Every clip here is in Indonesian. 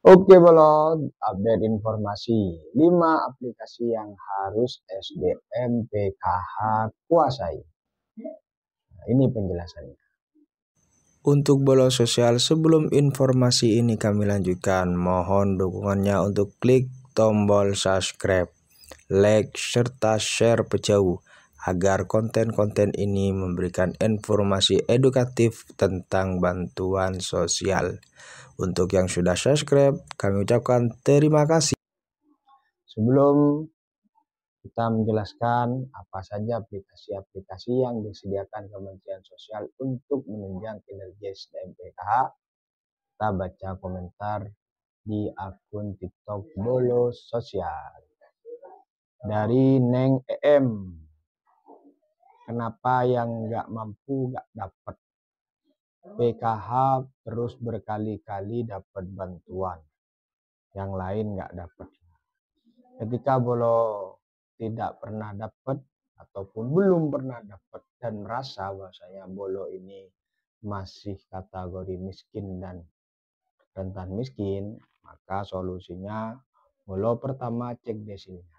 Oke Bolot, update informasi 5 aplikasi yang harus SDM PKH kuasai. Nah, ini penjelasannya. Untuk bolos sosial, sebelum informasi ini kami lanjutkan, mohon dukungannya untuk klik tombol subscribe, like, serta share jauh agar konten-konten ini memberikan informasi edukatif tentang bantuan sosial. Untuk yang sudah subscribe, kami ucapkan terima kasih. Sebelum kita menjelaskan apa saja aplikasi-aplikasi yang disediakan Kementerian Sosial untuk menunjang kinerja SDM PKH, kita baca komentar di akun TikTok Bolos Sosial. Dari Neng EM, kenapa yang nggak mampu nggak dapat? PKH terus berkali-kali dapat bantuan, yang lain nggak dapat. Ketika Bolo tidak pernah dapat ataupun belum pernah dapat dan merasa bahwasanya Bolo ini masih kategori miskin dan rentan miskin, maka solusinya Bolo pertama cek desilnya.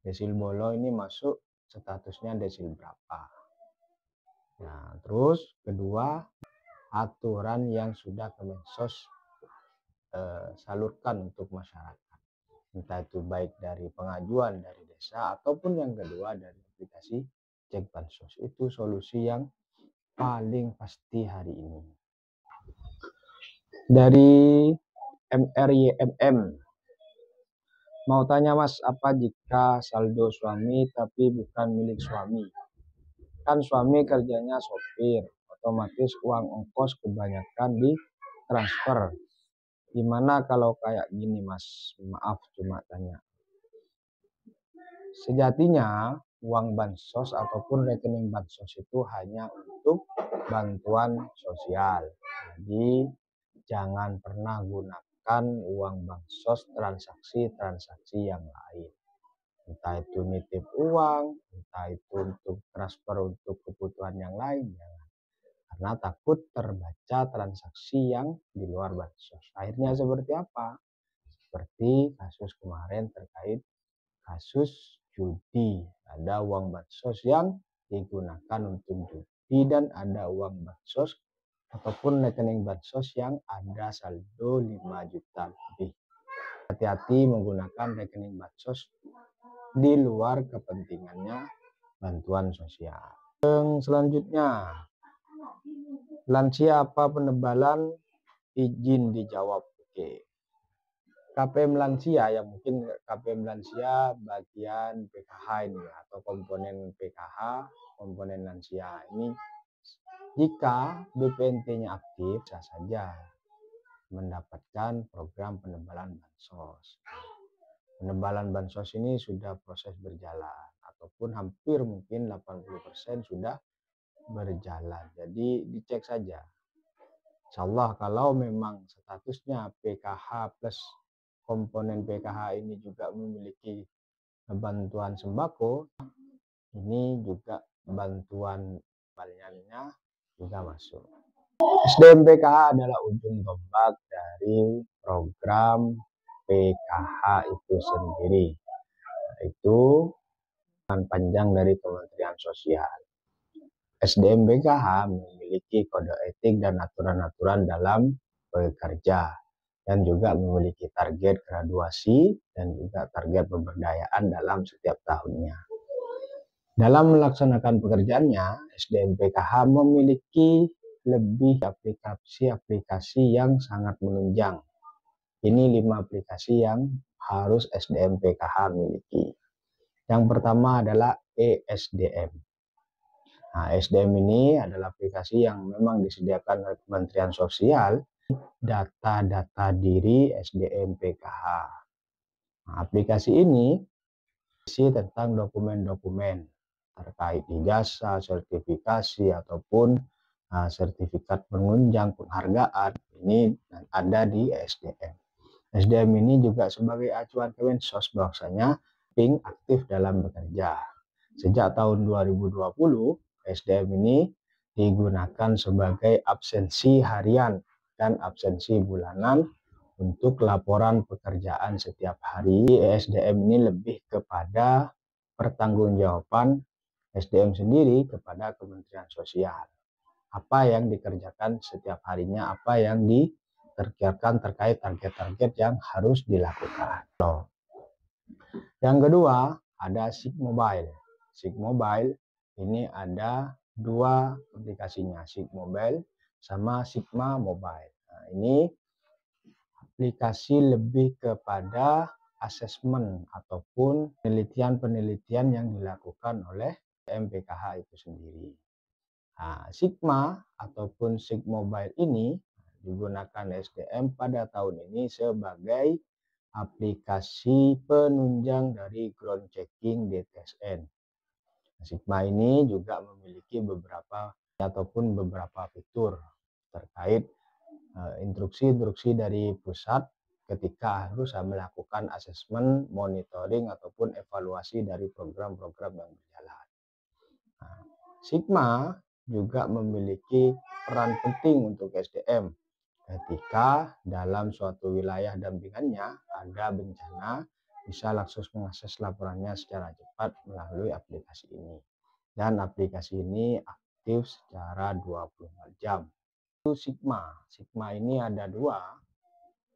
Desil Bolo ini masuk statusnya desil berapa. Nah, terus kedua, aturan yang sudah Kemensos salurkan untuk masyarakat, entah itu baik dari pengajuan dari desa ataupun yang kedua dari aplikasi cek bansos. Itu solusi yang paling pasti hari ini. Dari MRYMM, mau tanya Mas, apa jika saldo suami tapi bukan milik suami? Kan suami kerjanya sopir, otomatis uang ongkos kebanyakan di transfer. Gimana kalau kayak gini Mas? Maaf cuma tanya. Sejatinya uang bansos ataupun rekening bansos itu hanya untuk bantuan sosial. Jadi jangan pernah gunakan uang bansos transaksi-transaksi yang lain. Entah itu nitip uang, entah itu untuk transfer untuk kebutuhan yang lain. Karena takut terbaca transaksi yang di luar bansos. Akhirnya seperti apa? Seperti kasus kemarin terkait kasus judi. Ada uang bansos yang digunakan untuk judi dan ada uang bansos ataupun rekening bansos yang ada saldo 5 juta lebih. Hati-hati menggunakan rekening bansos di luar kepentingannya bantuan sosial. Yang selanjutnya, lansia apa penebalan? Izin dijawab. Oke. KPM lansia, yang mungkin KPM lansia bagian PKH ini atau komponen PKH, komponen lansia ini, jika BPNT-nya aktif, bisa saja mendapatkan program penebalan bansos. Penebalan bansos ini sudah proses berjalan ataupun hampir mungkin 80% sudah berjalan. Jadi dicek saja. Insya Allah kalau memang statusnya PKH plus komponen PKH ini juga memiliki bantuan sembako, ini juga bantuan balnya juga masuk. SDM PKH adalah ujung tombak dari program PKH itu sendiri, yaitu panjang dari Kementerian Sosial. SDM PKH memiliki kode etik dan aturan-aturan dalam bekerja dan juga memiliki target graduasi dan juga target pemberdayaan dalam setiap tahunnya. Dalam melaksanakan pekerjaannya, SDM PKH memiliki lebih aplikasi-aplikasi yang sangat menunjang. Ini 5 aplikasi yang harus SDM PKH miliki. Yang pertama adalah ESDM. Nah, SDM ini adalah aplikasi yang memang disediakan oleh Kementerian Sosial, data-data diri SDM PKH. Nah, aplikasi ini isi tentang dokumen-dokumen terkait ijazah, sertifikasi ataupun sertifikat penunjang penghargaan, ini ada di SDM. SDM ini juga sebagai acuan Kemensos bahwasanya aktif dalam bekerja. Sejak tahun 2020, SDM ini digunakan sebagai absensi harian dan absensi bulanan untuk laporan pekerjaan setiap hari. ESDM ini lebih kepada pertanggungjawaban SDM sendiri kepada Kementerian Sosial. Apa yang dikerjakan setiap harinya, apa yang dikerjakan terkait target-target yang harus dilakukan. Yang kedua, ada SIG Mobile. SIG Mobile ini ada dua aplikasinya, SIG Mobile sama Sigma Mobile. Nah, ini aplikasi lebih kepada asesmen ataupun penelitian-penelitian yang dilakukan oleh MPKH itu sendiri. Nah, Sigma ataupun SIG Mobile ini digunakan SDM pada tahun ini sebagai aplikasi penunjang dari ground checking DTSN. Sigma ini juga memiliki beberapa fitur terkait instruksi-instruksi dari pusat ketika harus melakukan asesmen, monitoring ataupun evaluasi dari program-program yang berjalan. Nah, Sigma juga memiliki peran penting untuk SDM ketika dalam suatu wilayah dampingannya ada bencana, bisa langsung mengakses laporannya secara cepat melalui aplikasi ini. Dan aplikasi ini aktif secara 24 jam. Sigma ini ada dua.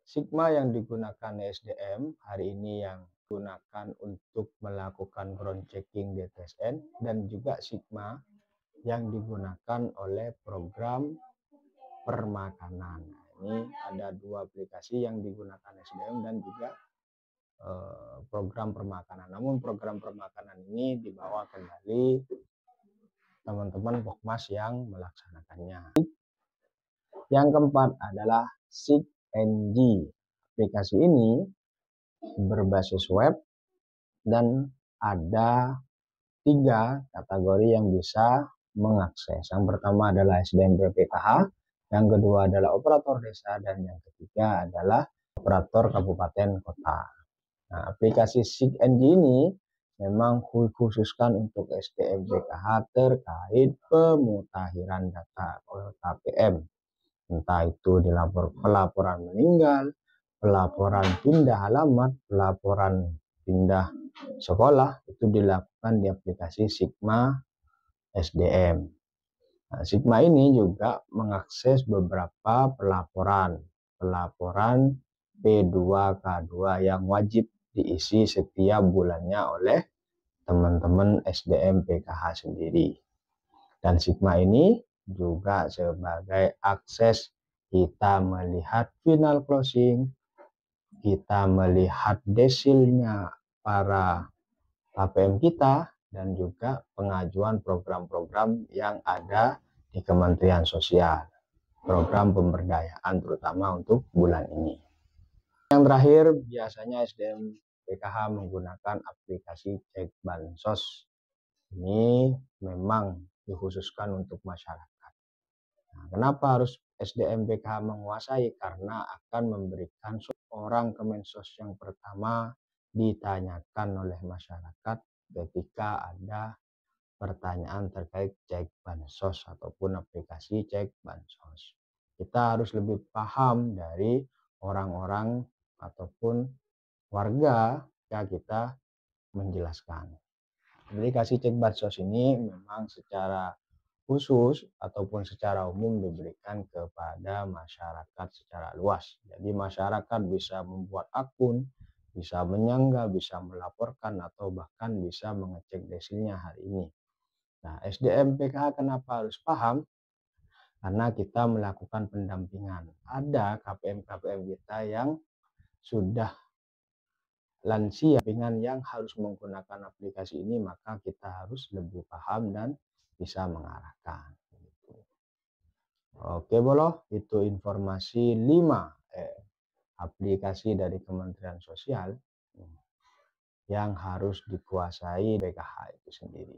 Sigma yang digunakan SDM hari ini yang digunakan untuk melakukan ground checking DTSN, dan juga Sigma yang digunakan oleh program permakanan. Ini ada dua aplikasi yang digunakan SDM dan juga program permakanan. Namun program permakanan ini dibawa kendali teman-teman Pokmas yang melaksanakannya. Yang keempat adalah SIG-NG. Aplikasi ini berbasis web dan ada 3 kategori yang bisa mengakses. Yang pertama adalah SDM PPKH, yang kedua adalah operator desa, dan yang ketiga adalah operator kabupaten kota. Nah, aplikasi SIG-NG ini memang khususkan untuk SDM PKH terkait pemutakhiran data oleh KPM. Entah itu pelaporan meninggal, pelaporan pindah alamat, pelaporan pindah sekolah, itu dilakukan di aplikasi Sigma SDM. Nah, Sigma ini juga mengakses beberapa pelaporan P2K2 yang wajib diisi setiap bulannya oleh teman-teman SDM PKH sendiri. Dan Sigma ini juga sebagai akses kita melihat final closing, kita melihat desilnya para KPM kita, dan juga pengajuan program-program yang ada di Kementerian Sosial, program pemberdayaan terutama untuk bulan ini. Yang terakhir, biasanya SDM PKH menggunakan aplikasi cek bansos. Ini memang dikhususkan untuk masyarakat. Nah, kenapa harus SDM PKH menguasai? Karena akan memberikan orang Kemensos yang pertama ditanyakan oleh masyarakat ketika ada pertanyaan terkait cek bansos ataupun aplikasi cek bansos. Kita harus lebih paham dari orang-orang ataupun warga yang kita menjelaskan. Aplikasi cek bansos ini memang secara khusus ataupun secara umum diberikan kepada masyarakat secara luas. Jadi masyarakat bisa membuat akun, bisa menyanggah, bisa melaporkan, atau bahkan bisa mengecek desilnya hari ini. Nah, SDM PKH kenapa harus paham? Karena kita melakukan pendampingan. Ada KPM-KPM kita yang sudah lansia dengan yang harus menggunakan aplikasi ini, maka kita harus lebih paham dan bisa mengarahkan. Oke Bolo, itu informasi 5 aplikasi dari Kementerian Sosial yang harus dikuasai PKH itu sendiri.